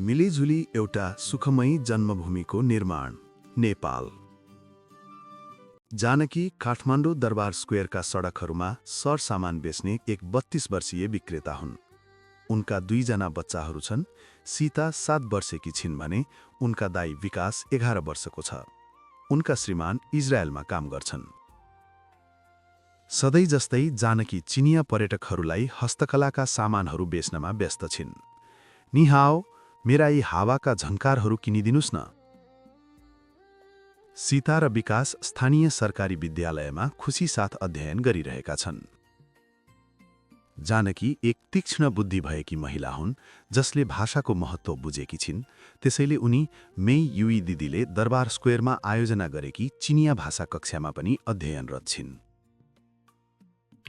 मिलिझुली एउटा सुखमयी जन्मभूमिको निर्माण। नेपाल। जानकी काठमाडौँ दरबार स्क्वेयरका सडकहरूमा सरसामान बेच्ने एक 32 वर्षीय विक्रेता हुन्। उनका 2 जना बच्चाहरू छन्। सीता 7 वर्षकी छिन् भने उनका दाइ विकास 11 वर्षको छ। उनका श्रीमान इजरायलमा काम गर्छन्। सधैँ जस्तै जानकी चिनिया पर्यटकहरूलाई हस्तकलाका सामानहरू बेच्नमा व्यस्त छिन्। नि हाओ, मेरा यी हावाका झन्कारहरू किनिदिनुस् न। सीता र विकास स्थानीय सरकारी विद्यालयमा खुसी साथ अध्ययन गरिरहेका छन्। जानकी एक तीक्ष्ण बुद्धि भएकी महिला हुन् जसले भाषाको महत्त्व बुझेकी छिन्। त्यसैले उनी मेई युई दिदीले दरबार स्क्वेयरमा आयोजना गरेकी चिनिया भाषा कक्षामा पनि अध्ययनरत छिन्।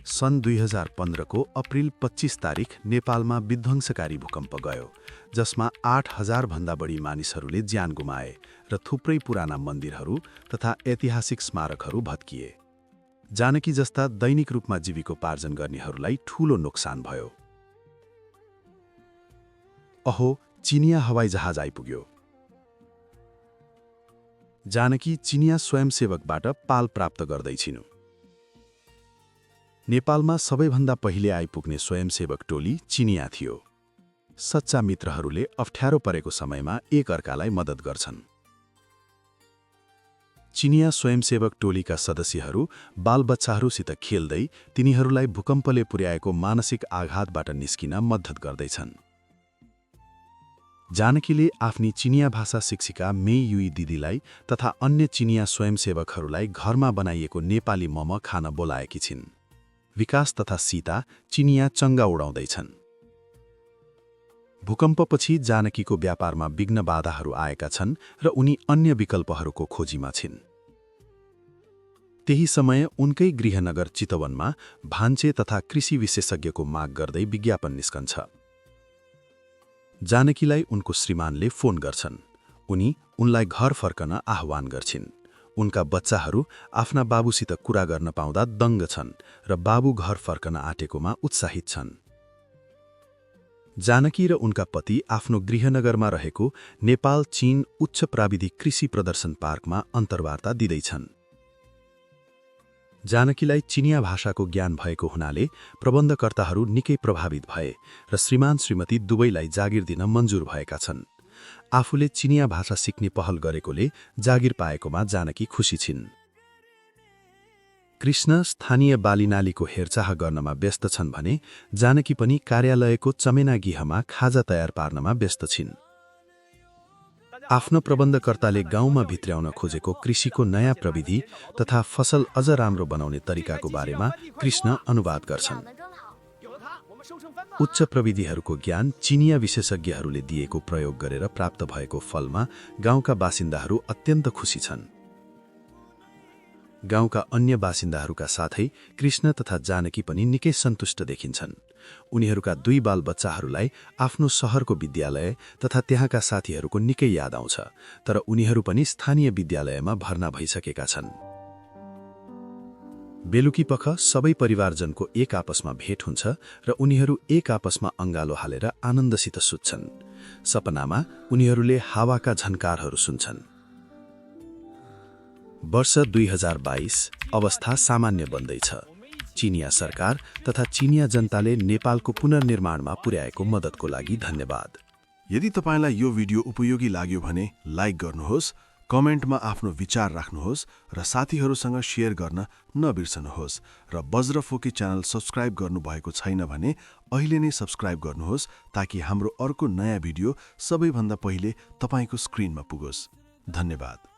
सन् 2015 को अप्रिल 25 तारिख नेपालमा विध्वंसकारी भूकम्प गयो, जसमा 8,000 भन्दा बढी मानिसहरूले ज्यान गुमाए र थुप्रै पुराना मन्दिरहरू तथा ऐतिहासिक स्मारकहरू भत्किए। जानकी जस्ता दैनिक रूपमा जीविकोपार्जन गर्नेहरूलाई ठूलो नोक्सान भयो। अहो, चिनिया हवाईजहाज आइपुग्यो। जानकी चिनिया स्वयंसेवकबाट पाल प्राप्त गर्दैछिन्। नेपालमा सबैभन्दा पहिले आइपुग्ने स्वयंसेवक टोली चिनिया थियो। सच्चा मित्रहरूले अप्ठ्यारो परेको समयमा एक अर्कालाई मद्दत गर्छन्। चिनिया स्वयंसेवक टोलीका सदस्यहरू बालबच्चाहरूसित खेल्दै तिनीहरूलाई भूकम्पले पुर्याएको मानसिक आघातबाट निस्किन मद्दत गर्दैछन्। जानकीले आफ्नी चिनिया भाषा शिक्षिका मेई युई दिदीलाई तथा अन्य चिनिया स्वयंसेवकहरूलाई घरमा बनाइएको नेपाली मोमो खान बोलाएकी छिन्। विकास तथा सीता चिनिया चङ्गा उडाउँदैछन्। भूकम्पपछि जानकीको व्यापारमा विघ्न बाधाहरू आएका छन् र उनी अन्य विकल्पहरूको खोजीमा छिन्। त्यही समय उनकै गृहनगर चितवनमा भान्चे तथा कृषि विशेषज्ञको माग गर्दै विज्ञापन निस्कन्छ। जानकीलाई उनको श्रीमानले फोन गर्छन्। उनी उनलाई घर फर्कन आह्वान गर्छिन्। उनका बच्चाहरू आफ्ना बाबुसित कुरा गर्न पाउँदा दङ्ग छन् र बाबु घर फर्कन आँटेकोमा उत्साहित छन्। जानकी र उनका पति आफ्नो गृहनगरमा रहेको नेपाल चीन उच्च प्राविधिक कृषि प्रदर्शन पार्कमा अन्तर्वार्ता दिँदैछन्। जानकीलाई चिनिया भाषाको ज्ञान भएको हुनाले प्रबन्धकर्ताहरू निकै प्रभावित भए र श्रीमान श्रीमती दुवैलाई जागिर दिन मन्जुर भएका छन्। आफूले चिनिया भाषा सिक्ने पहल गरेकोले जागिर पाएकोमा जानकी खुसी छिन्। कृष्ण स्थानीय बालीनालीको हेरचाह गर्नमा व्यस्त छन् भने जानकी पनि कार्यालयको चमेना गिहमा खाजा तयार पार्नमा व्यस्त छिन्। आफ्नो प्रबन्धकर्ताले गाउँमा भित्र्याउन खोजेको कृषिको नयाँ प्रविधि तथा फसल अझ राम्रो बनाउने तरिकाको बारेमा कृष्ण अनुवाद गर्छन्। उच्च प्रविधिहरूको ज्ञान चिनिया विशेषज्ञहरूले दिएको प्रयोग गरेर प्राप्त भएको फलमा गाउँका बासिन्दाहरू अत्यन्त खुसी छन्। गाउँका अन्य बासिन्दाहरूका साथै कृष्ण तथा जानकी पनि निकै सन्तुष्ट देखिन्छन्। उनीहरूका 2 बालबच्चाहरूलाई आफ्नो शहरको विद्यालय तथा त्यहाँका साथीहरूको निकै याद आउँछ, तर उनीहरू पनि स्थानीय विद्यालयमा भर्ना भइसकेका छन्। बेलुकी पख सबै परिवारजनको एक आपसमा भेट हुन्छ र उनीहरू एक आपसमा अङ्गालो हालेर आनन्दसित सुत्छन्। सपनामा उनीहरूले हावाका झन्कारहरू सुन्छन्। वर्ष 2022 अवस्था सामान्य बन्दैछ। चिनिया सरकार तथा चिनिया जनताले नेपालको पुनर्निर्माणमा पुर्याएको मद्दतको लागि धन्यवाद। यदि तपाईलाई यो भिडियो उपयोगी लाग्यो भने लाइक गर्नुहोस्, कमेन्टमा आफ्नो विचार राख्नुहोस् र साथीहरूसँग शेयर गर्न नबिर्सनुहोस्। र बज्रफोकी च्यानल सब्स्क्राइब गर्नुभएको छैन भने अहिले नै सब्स्क्राइब गर्नुहोस् ताकि हाम्रो अर्को नयाँ भिडियो सबैभन्दा पहिले तपाईको स्क्रिनमा पुगोस्। धन्यवाद।